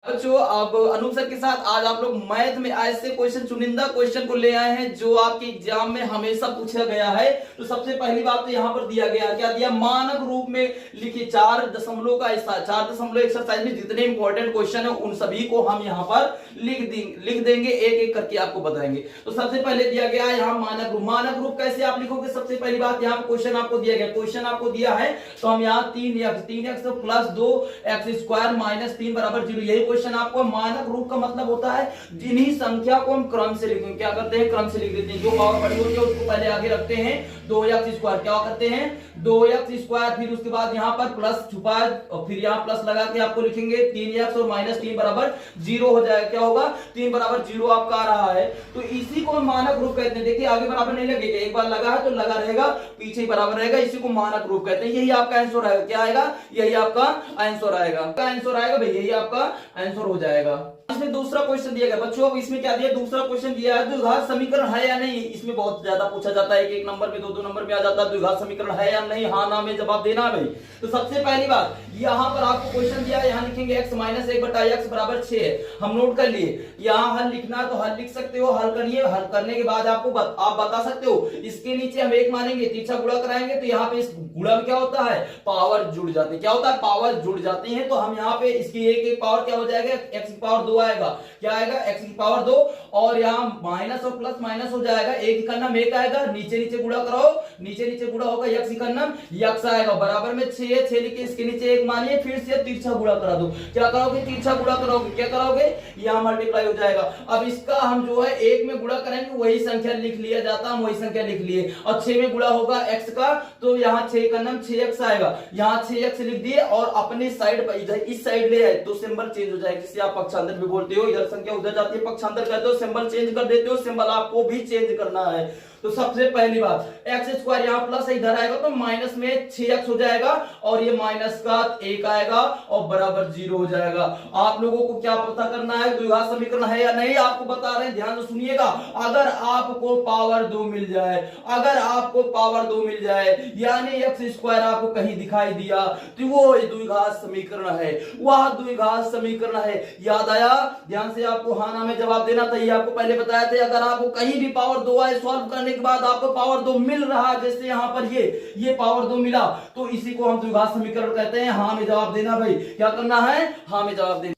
बच्चों अब अनूप सर के साथ आज आप लोग मैथ में ऐसे क्वेश्चन, चुनिंदा क्वेश्चन को ले आए हैं जो आपके एग्जाम में हमेशा पूछा गया है। तो सबसे पहली बात तो यहाँ पर दिया गया, क्या दिया, मानक रूप में लिखिए 4 दशमलव का 4 दशमलव एक्सरसाइज में जितने इंपॉर्टेंट क्वेश्चन है उन सभी को हम यहाँ पर लिख देंगे, एक एक करके आपको बताएंगे। तो सबसे पहले दिया गया यहाँ मानक रूप। मानक रूप कैसे आप लिखोगे, सबसे पहली बात यहाँ क्वेश्चन आपको दिया गया, क्वेश्चन आपको दिया है तो हम यहाँ 3x plus 2x square minus 3 बराबर 0, यही क्वेश्चन आपको। मानक रूप का मतलब होता है जिन्हीं संख्या को हम क्रम से लिखेंगे, क्या करते हैं, क्रम से लिख देते हैं। जो पावर बड़ी होती है उसको पहले आगे रखते हैं, 2x स्क्वायर, क्या करते हैं 2x स्क्वायर, फिर उसके बाद यहाँ पर प्लस छुपा और फिर यहाँ प्लस लगा के आपको लिखेंगे 3x और माइनस 3 बराबर 0 हो जाएगा। क्या होगा, 3 बराबर 0 आपका आ रहा है, तो इसी को मानक रूप कहते हैं। देखिए आगे बराबर नहीं लगेगा, एक बार लगा है तो लगा रहेगा, पीछे बराबर रहेगा, इसी को मानक रूप कहते हैं। यही आपका आंसर आएगा, क्या आएगा, यही आपका आंसर आएगा, आंसर आएगा भाई, यही आपका आंसर हो जाएगा। इसमें दूसरा क्वेश्चन दिया गया बच्चों, अब इसमें क्या दिया, दूसरा क्वेश्चन दिया है द्विघात समीकरण है या नहीं। इसमें बहुत ज्यादा पूछा जाता है, एक नंबर में, दो नंबर में आ जाता है, द्विघात समीकरण है या नहीं, हाँ ना में जवाब देना है भाई। तो सबसे पहली बात यहाँ पर आपको क्वेश्चन दिया है, यहाँ लिखेंगे x माइनस 1 बटा x बराबर 6 है, हम नोट कर लिए। यहाँ हल लिखना तो हल लिख सकते हो, हल करिए, हल करने के बाद आपको आप बता सकते हो, इसके नीचे हम 1 मानेंगे, तीसरा गुणा कराएंगे तो यहाँ पे इस गुणा में क्या होता है, पावर जुड़ जाते हैं, क्या होता है, पावर जुड़ जाती है। तो हम यहाँ पे इसकी एक पावर क्या हो जाएगा, x की पावर 2 आएगा, क्या आएगा, x की पावर 2, और यहाँ माइनस और प्लस माइनस हो जाएगा, एक का नाम एक आएगा, नीचे नीचे गुणा कराओ, नीचे नीचे गुणा होगा, x का नाम x आएगा, बराबर में 6 लिखे, इसके नीचे 1 मानिए, फिर से तिरछा गुणा करा दो, क्या करोगे, तिरछा गुणा करोगे, क्या करोगे, यहाँ मल्टीप्लाई हो जाएगा। अब इसका हम जो है 1 में गुणा करेंगे, वही संख्या लिख लिया जाता, हम वही संख्या लिख लिए, और 6 में गुणा होगा x का, तो यहाँ 6 का नाम 6x आएगा, यहाँ 6x लिख दिए, और अपने साइड पर इधर इस साइड ले आए तो सिंबल चेंज हो जाएगा, जिसे आप पक्षांतर भी बोलते हो, इधर संख्या उधर जाती है, पक्षांतर कहते हो, सिंबल चेंज कर देते हो, सिंबल आपको भी चेंज करना है। तो सबसे पहली बात एक्स स्क्वायर यहाँ प्लस इधर आएगा तो माइनस में 6x हो जाएगा, और ये माइनस का 1 आएगा और बराबर 0 हो जाएगा। आप लोगों को क्या पता करना है, द्विघात समीकरण है या नहीं, आपको बता रहे हैं, ध्यान से सुनिएगा। अगर आपको पावर 2 मिल जाए, अगर आपको पावर 2 मिल जाए, यानी एक्स स्क्वायर आपको कहीं दिखाई दिया, तो वो द्विघात समीकरण है, वह द्विघात समीकरण है। याद आया, ध्यान से आपको हाँ ना में जवाब देना था, ये आपको पहले बताया था। अगर आपको कहीं भी पावर 2 आए, सॉल्व करने के बाद आपको पावर 2 मिल रहा है, जैसे यहां पर ये पावर 2 मिला, तो इसी को हम द्विघात समीकरण कहते हैं। हाँ में जवाब देना भाई, क्या करना है, हाँ में जवाब देना।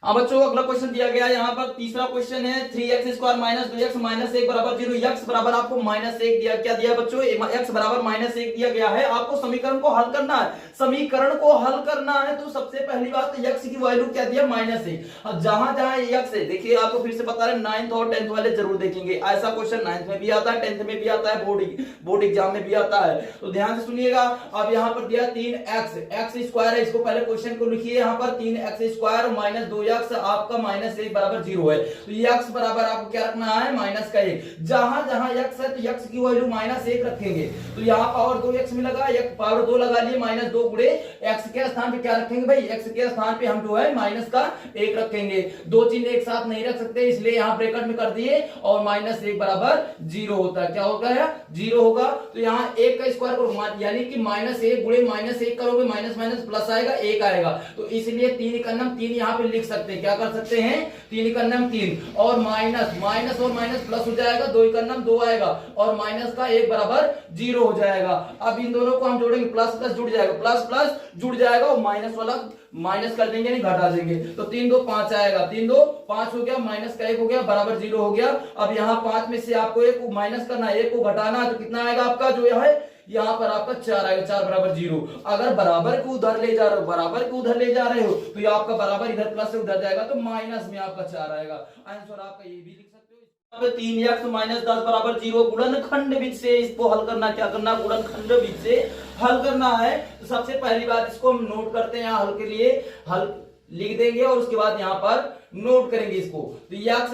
हाँ बच्चों अगला क्वेश्चन दिया गया है, यहाँ पर तीसरा क्वेश्चन है 3x square minus 2x minus 1 बराबर 0, x बराबर आपको माइनस 1 दिया, क्या दिया बच्चों, x बराबर माइनस 1 दिया गया है। आपको समीकरण को हल करना है, समीकरण को हल करना है, तो सबसे पहली बात x की वैल्यू क्या दिया, माइनस 1। अब जहां जहां x है, देखिए आपको फिर से बता रहे, 9th और 10th वाले जरूर देखेंगे, ऐसा क्वेश्चन 9th में भी आता है, 10th में भी आता है, बोर्ड एग्जाम में भी आता है, तो ध्यान से सुनिएगा। अब यहाँ पर दिया 3x स्क्वायर है, इसको पहले क्वेश्चन को लिखिए, यहाँ पर 3x स्क्वायर माइनस 2x आपका माइनस 1 बराबर 0 है, तो x बराबर आपको क्या रखना है, माइनस का 1। जहां जहां x है तो x की वैल्यू माइनस 1 रखेंगे, तो यहाँ पावर 2x में लगा, पावर 2 लगा लिए, माइनस 2 गुणे x के स्थान पे क्या रखेंगे भाई, x के स्थान पे हम जो है माइनस का 1 रखेंगे। दो चिन्ह एक साथ नहीं रख सकते, इसलिए यहाँ ब्रैकेट में कर दिए, और माइनस 1 बराबर 0 होता है, क्या होगा, 0 होगा। तो यहाँ 1 का स्क्वायर करो, यानी कि माइनस 1 गुणे माइनस 1 करोगे, माइनस माइनस प्लस आएगा, 1 आएगा, तो इसलिए 3 का नाम 3 यहाँ पे लिख सकते हैं, क्या कर सकते हैं, 3 का नाम 3, और माइनस और माइनस प्लस हो जाएगा, 2 का नाम 2 आएगा, और माइनस का 1 बराबर 0 हो जाएगा। अब इन दोनों को हम जोड़ेंगे, प्लस प्लस जुड़ जाएगा, प्लस प्लस जुड़ जाएगा, और माइनस वाला माइनस कर देंगे, नहीं घटा देंगे, तो 3 2 5 आएगा, 3 2 5 हो गया, माइनस का 1 हो गया, बराबर 0 हो गया। अब यहाँ 5 में से आपको 1 को माइनस करना है, 1 को घटाना है, तो कितना आएगा आपका, जो यह है यहाँ पर आपका 4 आएगा, 4 बराबर 0। अगर बराबर को उधर ले जा रहे हो, बराबर को उधर ले जा रहे हो, तो ये आपका बराबर इधर प्लस से उधर जाएगा, तो माइनस में आपका 4 आएगा। आंसर आपका ये भी लिख सकते हो। 3x माइनस 10 बराबर 0, गुणनखंड विधि से इसको हल करना, क्या करना, गुणनखंड विधि से हल करना है। तो सबसे पहली बात इसको हम नोट करते हैं, हल के लिए हल लिख देंगे, और उसके बाद यहाँ पर नोट करेंगे इसको। तो x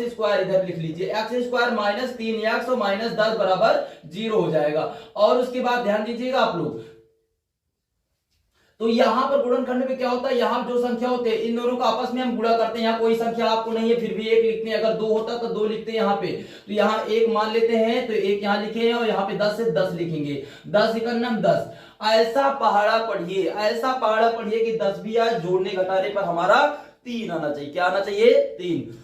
स्क्वायर इधर लिख लीजिए, x स्क्वायर माइनस 3x और माइनस 10 बराबर 0 हो जाएगा। और उसके बाद ध्यान दीजिएगा आप लोग, तो यहाँ पर गुणनखंड में क्या होता है, यहाँ जो संख्या होते हैं इन दोनों का आपस में हम गुणा करते हैं। यहाँ कोई संख्या आपको नहीं है फिर भी एक लिखते हैं, अगर 2 होता तो 2 लिखते हैं यहाँ पे। तो यहाँ 1 मान लेते हैं तो 1 यहाँ लिखे हैं और यहाँ पे 10 से 10 लिखेंगे, 10 इकन्नम 10। ऐसा पहाड़ा पढ़िए, ऐसा पहाड़ा पढ़िए कि 10 भी आए, जोड़ने घटाने पर हमारा 3 आना चाहिए। क्या आना चाहिए? 3।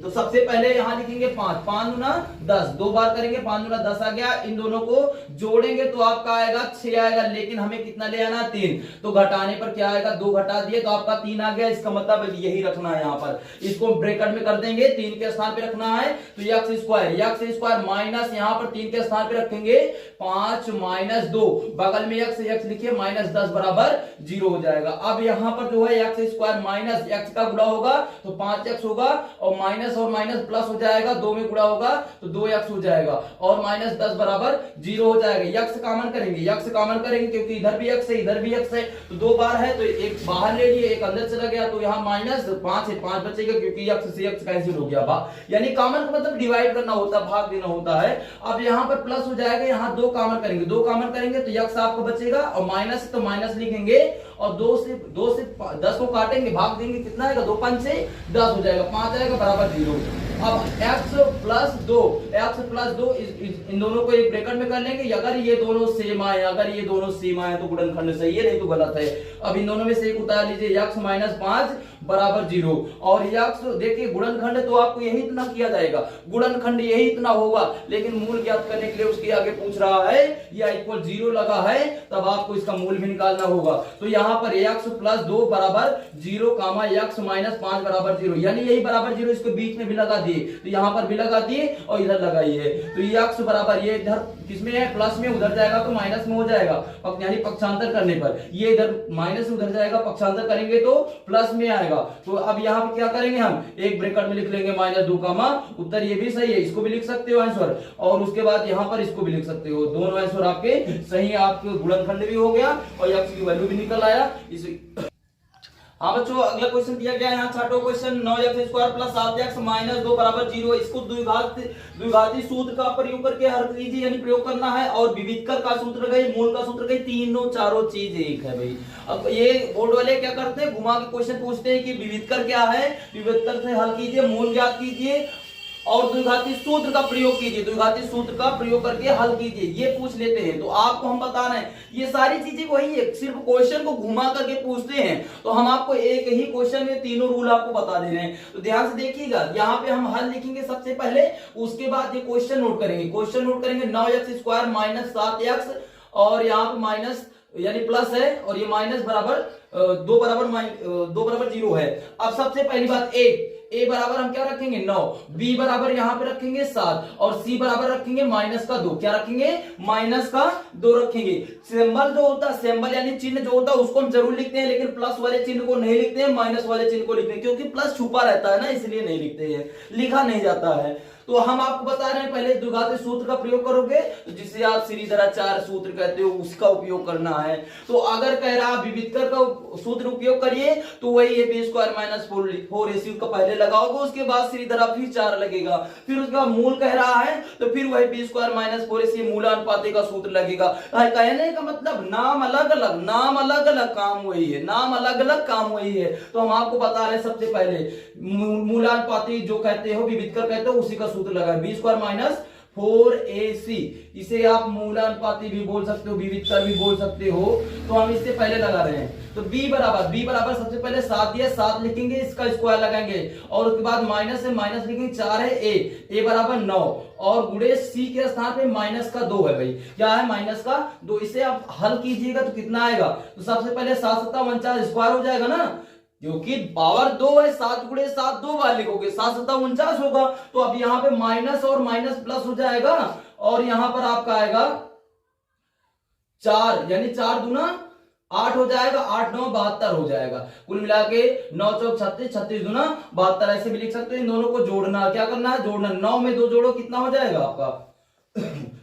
तो सबसे पहले यहां लिखेंगे 5, 5 गुना 10, 2 बार करेंगे 5 गुना 10 आ गया। इन दोनों को जोड़ेंगे तो आपका आएगा 6 आएगा, लेकिन हमें कितना ले आना? 3। तो घटाने पर क्या आएगा? 2 घटा दिए तो आपका 3 आ गया। इसका मतलब यही रखना है, यहाँ पर इसको ब्रैकेट में कर देंगे, 3 के स्थान पे रखना है तो x स्क्वायर माइनस यहाँ पर 3 के स्थान पे रखेंगे 5 माइनस 2, बगल में x लिखिए माइनस 10 बराबर 0 हो जाएगा। अब यहाँ पर जो है x स्क्वायर माइनस x का गुणा होगा तो 5x होगा और माइनस प्लस हो जाएगा, 2 में गुणा होगा तो 2x हो जाएगा और माइनस 10 बराबर 0 हो जाएगा। x कॉमन करेंगे क्योंकि इधर भी x है इधर भी x है, तो 2 बार है तो एक बाहर ले लिए, एक अंदर चला गया, तो यहाँ माइनस 5 है, 5 बचेगा क्योंकि x से x कैंसिल हो गया। यानी कॉमन का मतलब डिवाइड करना होता है, भाग देना होता है। अब यहाँ पर प्लस हो जाएगा, यहाँ 2 कॉमन करेंगे तो x आपको बचेगा और माइनस तो माइनस लिखेंगे और 2 से 10 को काटेंगे, भाग देंगे, कितना आएगा? 2 5 से 10 हो जाएगा, 5 आएगा बराबर 0। अब x प्लस 2 इन दोनों को एक ब्रैकेट में कर लेंगे। अगर ये दोनों सेम आए तो गुणनखंड सही है, नहीं तो गलत है। अब इन दोनों में से एक उतार लीजिए, x माइनस 5 बराबर 0 और x देखिए गुणनखंड तो आपको यही इतना किया जाएगा, गुणनखंड यही इतना होगा, लेकिन मूल ज्ञात करने के लिए उसके आगे पूछ रहा है या इक्वल 0 लगा है तब आपको इसका मूल भी निकालना होगा। तो यहाँ पर x प्लस 2 बराबर 0 कामा x माइनस 5 बराबर 0, यानी यही बराबर 0 इसको बीच में भी लगा दिए, तो यहाँ पर भी लगा दिए और इधर लगाइए। तो ये x बराबर ये इधर किसमें है? प्लस में, उधर जाएगा तो माइनस में हो जाएगा, यानी पक्षांतर करने पर ये इधर माइनस उधर जाएगा, पक्षांतर करेंगे तो प्लस में आएगा। तो अब यहाँ पे क्या करेंगे, हम एक ब्रैकेट में लिख लेंगे माइनस 2 कामा, उत्तर ये भी सही है, इसको भी लिख सकते हो आंसर, और उसके बाद यहाँ पर इसको भी लिख सकते हो। दोनों आंसर आपके सही है, आपके गुणनखंड भी हो गया और x की वैल्यू भी निकल आया। हाँ बच्चों, अगला क्वेश्चन दिया गया है यहाँ छठवां question, 9x square plus 7x minus 2 बराबर 0। इसको द्विघाती सूत्र का प्रयोग करके हल कीजिए, यानी प्रयोग करना है। और विविधकर का सूत्र गई, मूल का सूत्र गई, तीनों चारों चीज एक है भाई। अब ये बोर्ड वाले क्या करते हैं, घुमा के क्वेश्चन पूछते हैं कि विविधकर क्या है, विविधकर से हल कीजिए, मूल ज्ञात कीजिए और द्विघाती सूत्र का प्रयोग कीजिए, द्विघाती सूत्र का प्रयोग करके हल कीजिए, ये पूछ लेते हैं। तो आपको हम बता रहे हैं ये सारी चीजें वही है, सिर्फ क्वेश्चन को घुमा करके पूछते हैं। तो हम आपको एक ही क्वेश्चन में तीनों रूल आपको बता दे रहे हैं, तो ध्यान से देखिएगा। यहाँ पे हम हल लिखेंगे सबसे पहले, उसके बाद ये क्वेश्चन नोट करेंगे। 9x स्क्वायर माइनस 7x और यहाँ पे माइनस यानी प्लस है और ये माइनस बराबर 2 बराबर 0 है। अब सबसे पहली बात a बराबर हम क्या रखेंगे 9, b बराबर यहाँ पे रखेंगे 7 और c बराबर रखेंगे माइनस का 2। क्या रखेंगे? माइनस का 2 रखेंगे। सिंबल जो होता है, सिंबल यानी चिन्ह जो होता है उसको हम जरूर लिखते हैं, लेकिन प्लस वाले चिन्ह को नहीं लिखते हैं, माइनस वाले चिन्ह को लिखते हैं, क्योंकि प्लस छुपा रहता है ना, इसलिए नहीं लिखते हैं, लिखा नहीं जाता है। तो हम आपको बता रहे हैं पहले द्विघाती सूत्र का प्रयोग करोगे, तो जिसे आप श्रीधराचार्य सूत्र कहते हो उसका उपयोग करना है। तो अगर कह रहा विविधकर का सूत्र उपयोग करिए तो वही है बी स्क्वायर माइनस 4ac का पहले लगाओगे, उसके बाद श्रीधरा फिर 4 लगेगा, फिर उसके बाद मूल कह रहा है तो फिर वही बी स्क्वायर माइनस 4ac मूलानुपाती का सूत्र लगेगा। कहने का मतलब नाम अलग अलग काम वही है, नाम अलग अलग काम वही है। तो हम आपको बता रहे हैं सबसे पहले मूलानुपाती जो कहते हो, विविधकर कहते हो, उसी का सूत्र लगा बी स्क्वायर माइनस 4ac। इसे आप मूलानुपाती भी बोल सकते हो, विविधकर भी बोल सकते हो। तो हम इससे पहले लगा रहे हैं, तो b बराबर सबसे पहले 7 दिया, 7 लिखेंगे, इसका स्क्वायर लगाएंगे और उसके बाद माइनस है, माइनस लिखेंगे, 4 है a बराबर 9 और गुणे c के स्थान पे माइनस का 2 है भाई। क्या है? माइनस का 2। इसे आप हल कीजिएगा तो कितना आएगा? तो सबसे पहले 7 7 49 स्क्वायर हो जाएगा ना, क्योंकि पावर 2 है, 7 गुणे 7 2 बार लिखोगे, 7 7 49 होगा। तो अब यहाँ पे माइनस और माइनस प्लस हो जाएगा और यहाँ पर आपका आएगा 4, यानी 4 दूना 8 हो जाएगा, 8 9 72 हो जाएगा। कुल मिला के 9 चौक 36, 36 दूना 72, ऐसे भी लिख सकते हो। इन दोनों को जोड़ना, क्या करना है? जोड़ना। 9 में 2 जोड़ो, कितना हो जाएगा आपका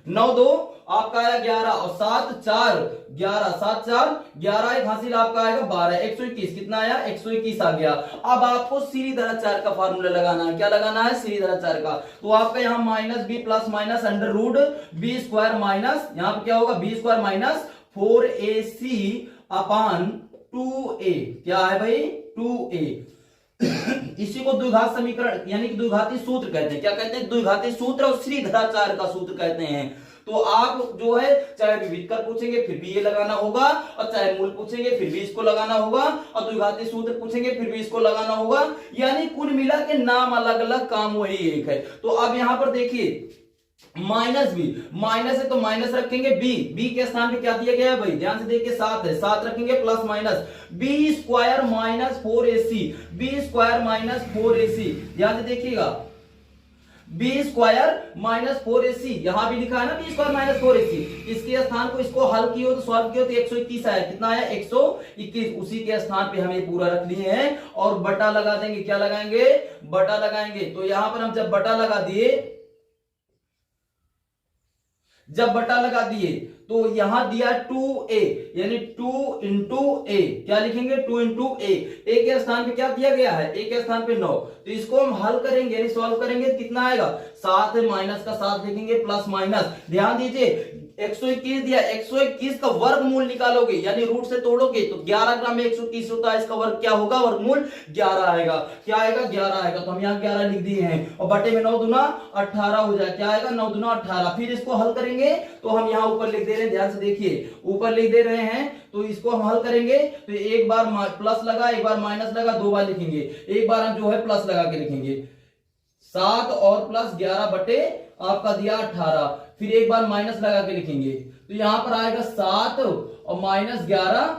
9 2 आपका आया 11 और 7 4 11, 7 4 11, एक हासिल आपका आएगा 12, 121। कितना आया? 121 आ गया। अब आपको श्रीधराचार्य का फार्मूला लगाना है। क्या लगाना है? श्रीधराचार्य का। तो आपका यहाँ minus B plus minus under root B square minus, यहाँ पे क्या होगा? बी स्क्वायर माइनस 4ac अपान 2a, क्या है भाई 2a। इसी को द्विघात समीकरण यानी कि द्विघाती सूत्र कहते हैं। क्या कहते हैं? द्विघाती सूत्र और श्रीधराचार्य का सूत्र कहते हैं। तो आप जो है चाहे विविध कर पूछेंगे फिर भी ये लगाना होगा, और चाहे मूल पूछेंगे फिर भी इसको लगाना होगा, और द्विघाती सूत्र पूछेंगे फिर भी इसको लगाना होगा। यानी कुल मिला के नाम अलग अलग, काम वही एक है। तो अब यहां पर देखिए माइनस बी, माइनस है तो माइनस रखेंगे, बी के स्थान पे क्या दिया गया है भाई, ध्यान से देखिए 7 है, 7 रखेंगे plus minus B square minus 4ac, B square minus 4ac, ध्यान से देखिएगा बी स्क्वायर माइनस 4ac, यहां भी लिखा है ना बी स्क्वायर माइनस 4ac। इसके स्थान को इसको हल किया तो सॉल्व किया तो 121 आया, कितना आया 121, उसी के स्थान पे हमें पूरा रख लिए हैं और बटा लगा देंगे। क्या लगाएंगे? बटा लगाएंगे। तो यहां पर हम जब बटा लगा दिए, जब बटा लगा दिए तो यहां दिया 2a, यानी 2 इंटू ए, क्या लिखेंगे 2 इंटू ए के स्थान पे क्या दिया गया है, ए के स्थान पे 9। तो इसको हम हल करेंगे यानी सॉल्व करेंगे, कितना आएगा 7 है, माइनस का 7 लिखेंगे प्लस माइनस, ध्यान दीजिए 121 दिया, 121 का वर्गमूल निकालोगे यानी रूट से तोड़ोगे तो 11 ग्राम में 121 होता है, इसका वर्ग क्या होगा, वर्गमूल 11 आएगा। क्या आएगा 11 आएगा, तो हम यहाँ 11 लिख दिए हैं और बटे में 9 दूना 18 हो जाए, क्या आएगा 9 दूना 18। फिर इसको हल करेंगे तो हम यहाँ ऊपर लिख दे रहे हैं, ध्यान से देखिए ऊपर लिख दे रहे हैं, तो इसको हम हल करेंगे तो एक बार प्लस लगा, एक बार माइनस लगा, दो बार लिखेंगे, एक बार हम जो है प्लस लगा के लिखेंगे 7 और प्लस 11 बटे आपका दिया 18, फिर एक बार माइनस लगा के लिखेंगे तो यहां पर आएगा 7 और माइनस 11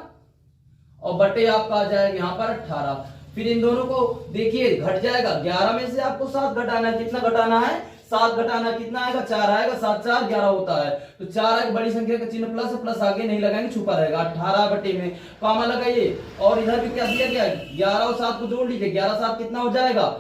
और बटे आपका आ जाएगा यहां पर 18। फिर इन दोनों को देखिए घट जाएगा, 11 में से आपको 7 घटाना है, कितना घटाना है 7 घटाना, कितना आएगा 4 आएगा, 7 4 11 होता है, तो 4 एक बड़ी संख्या का चिन्ह प्लस है, प्लस आगे नहीं लगाएंगे छुपा रहेगा, 18 बटे में कॉमा लगाइए और इधर भी क्या दिया गया 11 और 7 को जोड़ लीजिए, 11 7 कितना हो जाएगा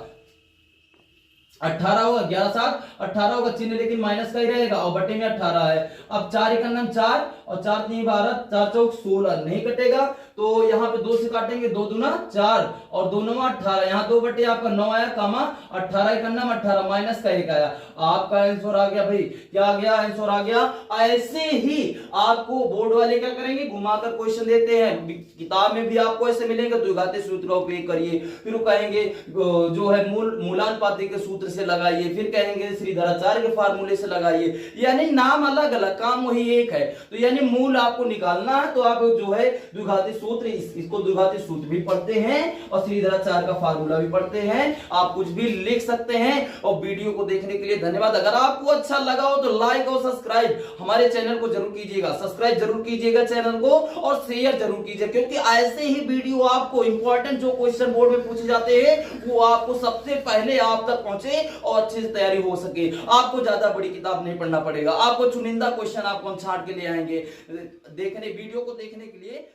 18 होगा, 11 7 18 होगा, चिन्ह लेकिन माइनस का ही रहेगा और बटे में 18 है। अब 4 एकम 4 और 4 3 12, 4 चौक 16 नहीं कटेगा, तो यहाँ पे 2 से काटेंगे, 2 दूना 4 और 2 9 18, यहाँ 2 बटे आपका 9 आया, कामा 18 एकम 18 माइनस का 1 आया, आपका आंसर आ गया भाई, क्या आ गया आंसर आ गया। ऐसे ही आपको बोर्ड वाले क्या करेंगे, घुमाकर क्वेश्चन देते हैं, किताब में भी आपको ऐसे मिलेंगे, द्विघाती सूत्रों पे करिए, फिर वो कहेंगे जो है मूलानुपाती के सूत्र से लगाइए, फिर कहेंगे श्रीधराचार्य के फार्मूले से लगाइए, यानी नाम अलग अलग, काम वही एक है। तो यानी मूल आपको निकालना है तो आप जो है द्विघाती सूत्र, इसको द्विघाती सूत्र भी पढ़ते हैं और श्रीधराचार्य का फार्मूला भी पढ़ते हैं, आप कुछ भी लिख सकते हैं। और वीडियो को देखने के लिए धन्यवाद। अगर आपको अच्छा लगा हो तो लाइक और सब्सक्राइब हमारे चैनल को जरूर कीजिएगा, सब्सक्राइब जरूर कीजिएगा चैनल को और शेयर जरूर कीजिए, क्योंकि ऐसे ही वीडियो आपको इंपॉर्टेंट जो क्वेश्चन बोर्ड में पूछे जाते हैं वो आपको सबसे पहले आप तक पहुंचे और अच्छे से तैयारी हो सके। आपको ज्यादा बड़ी किताब नहीं पढ़ना पड़ेगा, आपको चुनिंदा क्वेश्चन आपको हम छांट के ले आएंगे। वीडियो को देखने के लिए